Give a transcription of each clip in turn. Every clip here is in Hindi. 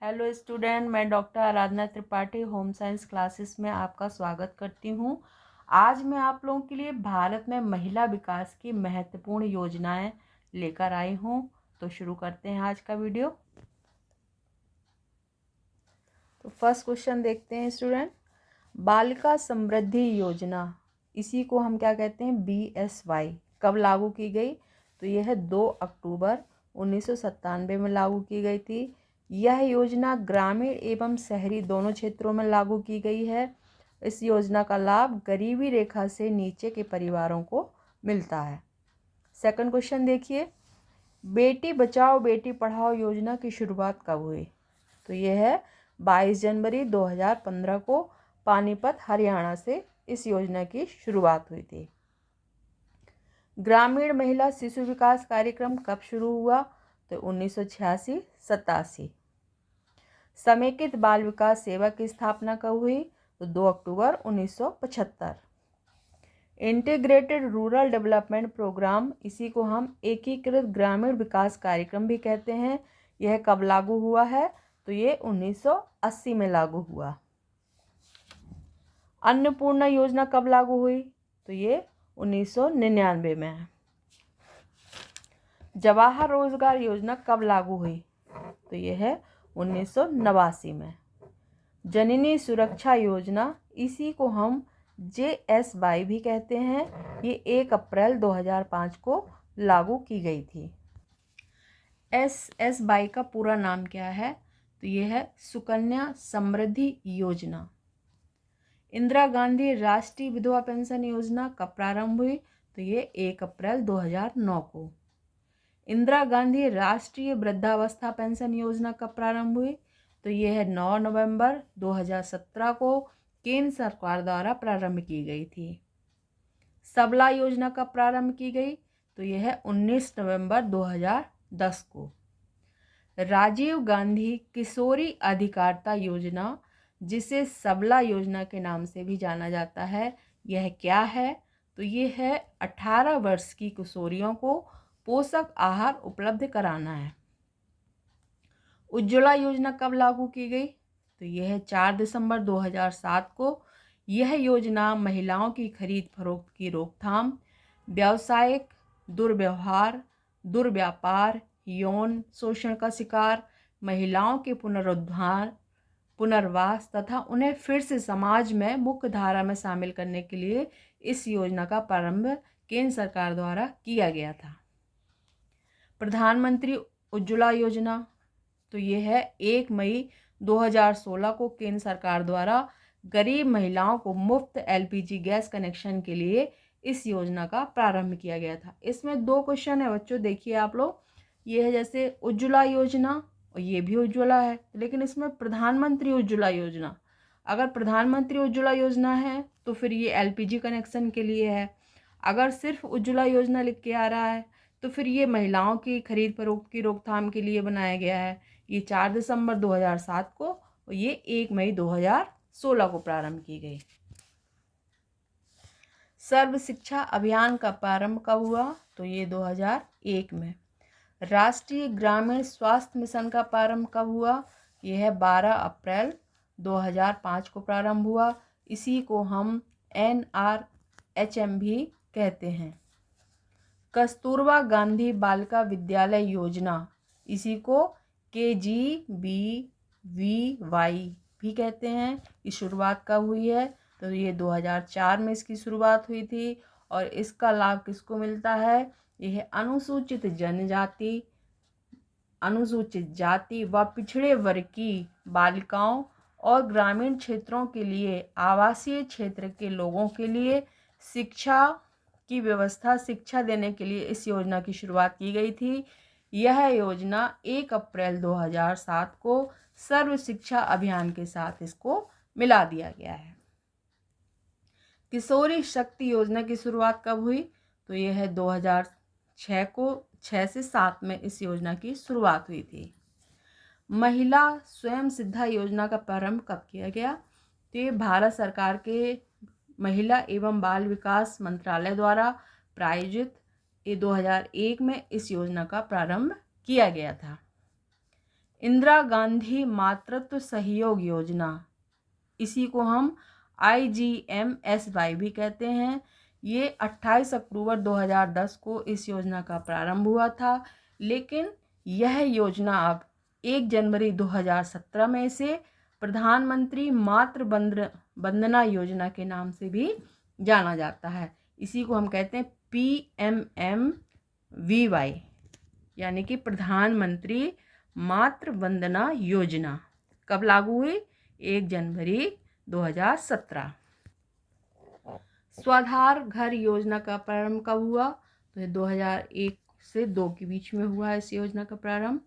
हेलो स्टूडेंट, मैं डॉक्टर आराधना त्रिपाठी होम साइंस क्लासेस में आपका स्वागत करती हूँ। आज मैं आप लोगों के लिए भारत में महिला विकास की महत्वपूर्ण योजनाएं लेकर आई हूँ। तो शुरू करते हैं आज का वीडियो। तो फर्स्ट क्वेश्चन देखते हैं स्टूडेंट। बालिका समृद्धि योजना, इसी को हम क्या कहते हैं, BSY, कब लागू की गई? तो यह 2 अक्टूबर 1997 में लागू की गई थी। यह योजना ग्रामीण एवं शहरी दोनों क्षेत्रों में लागू की गई है। इस योजना का लाभ गरीबी रेखा से नीचे के परिवारों को मिलता है। सेकंड क्वेश्चन देखिए, बेटी बचाओ बेटी पढ़ाओ योजना की शुरुआत कब हुई? तो यह है 22 जनवरी 2015 को पानीपत हरियाणा से इस योजना की शुरुआत हुई थी। ग्रामीण महिला शिशु विकास कार्यक्रम कब शुरू हुआ? तो 1986-87। समेकित बाल विकास सेवा की स्थापना कब हुई? तो 2 अक्टूबर 1975। इंटीग्रेटेड रूरल डेवलपमेंट प्रोग्राम, इसी को हम एकीकृत ग्रामीण विकास कार्यक्रम भी कहते हैं, यह कब लागू हुआ है? तो ये 1980 में लागू हुआ। अन्नपूर्णा योजना कब लागू हुई? तो ये 1999 में है। जवाहर रोजगार योजना कब लागू हुई? तो यह है 1989 में। जननी सुरक्षा योजना, इसी को हम JSY भी कहते हैं, ये 1 अप्रैल 2005 को लागू की गई थी। SSY का पूरा नाम क्या है? तो यह है सुकन्या समृद्धि योजना। इंदिरा गांधी राष्ट्रीय विधवा पेंशन योजना कब प्रारंभ हुई? तो ये 1 अप्रैल 2009 को। इंदिरा गांधी राष्ट्रीय वृद्धावस्था पेंशन योजना कब प्रारंभ हुई? तो यह है 9 नवंबर 2017 को केंद्र सरकार द्वारा प्रारंभ की गई थी। सबला योजना कब प्रारंभ की गई? तो यह है 19 नवंबर 2010 को। राजीव गांधी किशोरी अधिकारिता योजना, जिसे सबला योजना के नाम से भी जाना जाता है, यह क्या है? तो ये है 18 वर्ष की किशोरियों को पोषक आहार उपलब्ध कराना है। उज्ज्वला योजना कब लागू की गई? तो यह है 4 दिसंबर 2007 को। यह योजना महिलाओं की खरीद फरोख्त की रोकथाम, व्यावसायिक दुर्व्यवहार, दुर्व्यापार, यौन शोषण का शिकार महिलाओं के पुनरुद्धार, पुनर्वास तथा उन्हें फिर से समाज में मुख्य धारा में शामिल करने के लिए इस योजना का प्रारंभ केंद्र सरकार द्वारा किया गया था। प्रधानमंत्री उज्ज्वला योजना, तो ये है 1 मई 2016 को केंद्र सरकार द्वारा गरीब महिलाओं को मुफ्त LPG गैस कनेक्शन के लिए इस योजना का प्रारंभ किया गया था। इसमें 2 क्वेश्चन है बच्चों, देखिए आप लोग। ये है जैसे उज्ज्वला योजना और ये भी उज्ज्वला है, लेकिन इसमें प्रधानमंत्री उज्ज्वला योजना, अगर प्रधानमंत्री उज्ज्वला योजना है तो फिर ये LPG कनेक्शन के लिए है। अगर सिर्फ उज्ज्वला योजना लिख के आ रहा है तो फिर ये महिलाओं की खरीद फरोख्त की रोकथाम के लिए बनाया गया है। ये 4 दिसंबर 2007 को और ये 1 मई 2016 को प्रारंभ की गई। सर्व शिक्षा अभियान का प्रारंभ कब हुआ? तो ये 2001 में। राष्ट्रीय ग्रामीण स्वास्थ्य मिशन का प्रारंभ कब हुआ? यह है 12 अप्रैल 2005 को प्रारंभ हुआ। इसी को हम NRHM भी कहते हैं। कस्तूरबा गांधी बालिका विद्यालय योजना, इसी को KGBVY भी कहते हैं। इस शुरुआत कब हुई है? तो ये 2004 में इसकी शुरुआत हुई थी। और इसका लाभ किसको मिलता है? यह अनुसूचित जनजाति, अनुसूचित जाति व पिछड़े वर्ग की बालिकाओं और ग्रामीण क्षेत्रों के लिए, आवासीय क्षेत्र के लोगों के लिए शिक्षा की व्यवस्था, शिक्षा देने के लिए इस योजना की शुरुआत की गई थी। यह योजना 1 अप्रैल 2007 को सर्व शिक्षा अभियान के साथ इसको मिला दिया गया है। किशोरी शक्ति योजना की शुरुआत कब हुई? तो यह है 2006 को, 6 से 7 में इस योजना की शुरुआत हुई थी। महिला स्वयं सिद्धा योजना का प्रारंभ कब किया गया? तो ये भारत सरकार के महिला एवं बाल विकास मंत्रालय द्वारा प्रायोजित 2001 में इस योजना का प्रारंभ किया गया था। इंदिरा गांधी मातृत्व सहयोग योजना, इसी को हम IGMSY भी कहते हैं। ये 28 अक्टूबर 2010 को इस योजना का प्रारंभ हुआ था, लेकिन यह योजना अब 1 जनवरी 2017 में से प्रधानमंत्री मातृ वंदना योजना के नाम से भी जाना जाता है। इसी को हम कहते हैं PMMVY, यानी कि प्रधानमंत्री मातृ वंदना योजना। कब लागू हुई? 1 जनवरी 2017। स्वाधार घर योजना का प्रारंभ कब हुआ? तो ये 2001 से 2 के बीच में हुआ है इस योजना का प्रारंभ।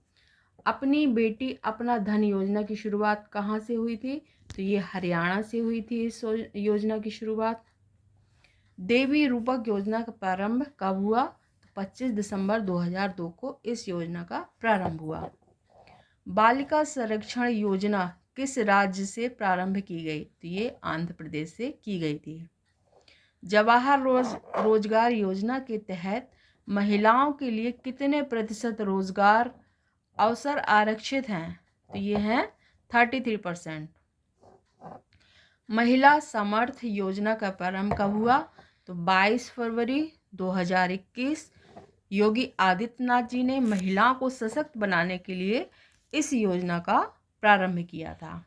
अपनी बेटी अपना धन योजना की शुरुआत कहाँ से हुई थी? तो ये हरियाणा से हुई थी इस योजना की शुरुआत। देवी रूपक योजना का प्रारंभ कब हुआ? तो 25 दिसंबर 2002 को इस योजना का प्रारंभ हुआ। बालिका संरक्षण योजना किस राज्य से प्रारंभ की गई? तो ये आंध्र प्रदेश से की गई थी। जवाहर रोजगार योजना के तहत महिलाओं के लिए कितने प्रतिशत रोजगार अवसर आरक्षित हैं? तो ये हैं 33%। महिला सामर्थ्य योजना का प्रारंभ कब हुआ? तो 22 फरवरी 2021 योगी आदित्यनाथ जी ने महिलाओं को सशक्त बनाने के लिए इस योजना का प्रारंभ किया था।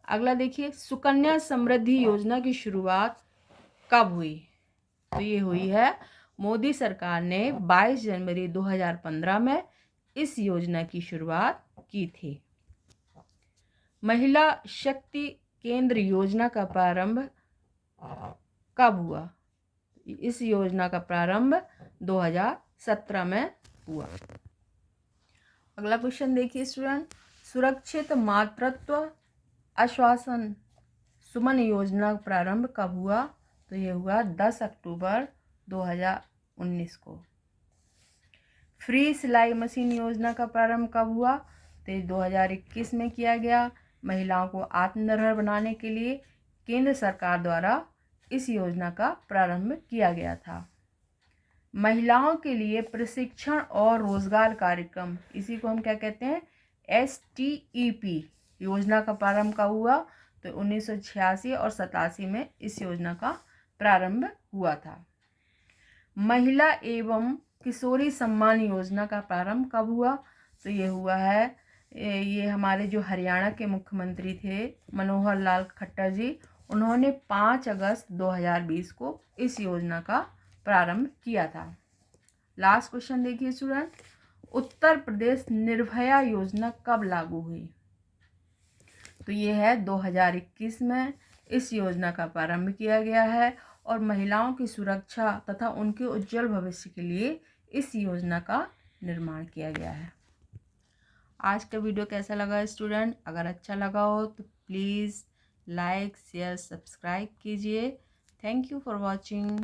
अगला देखिए, सुकन्या समृद्धि योजना की शुरुआत कब हुई? तो ये हुई है मोदी सरकार ने 22 जनवरी 2015 में इस योजना की शुरुआत की थी। महिला शक्ति केंद्र योजना का प्रारंभ कब हुआ? इस योजना का प्रारंभ 2017 में हुआ। अगला क्वेश्चन देखिए स्टूडेंट, सुरक्षित मातृत्व आश्वासन सुमन योजना का प्रारंभ कब हुआ? तो ये हुआ 10 अक्टूबर 2019 को। फ्री सिलाई मशीन योजना का प्रारंभ कब हुआ? तो 2021 में किया गया। महिलाओं को आत्मनिर्भर बनाने के लिए केंद्र सरकार द्वारा इस योजना का प्रारंभ किया गया था। महिलाओं के लिए प्रशिक्षण और रोजगार कार्यक्रम, इसी को हम क्या कहते हैं? STEP योजना का प्रारंभ कब हुआ? तो 1986 और 87 में इस योजना का प्रारंभ हुआ था। महिला एवं किशोरी सम्मान योजना का प्रारंभ कब हुआ? तो ये हुआ है, ये हमारे जो हरियाणा के मुख्यमंत्री थे मनोहर लाल खट्टर जी, उन्होंने 5 अगस्त 2020 को इस योजना का प्रारंभ किया था। लास्ट क्वेश्चन देखिए स्टूडेंट, उत्तर प्रदेश निर्भया योजना कब लागू हुई? तो ये है 2021 में इस योजना का प्रारंभ किया गया है और महिलाओं की सुरक्षा तथा उनके उज्जवल भविष्य के लिए इस योजना का निर्माण किया गया है। आज का वीडियो कैसा लगा स्टूडेंट? अगर अच्छा लगा हो तो प्लीज़ लाइक शेयर सब्सक्राइब कीजिए। Thank you for watching.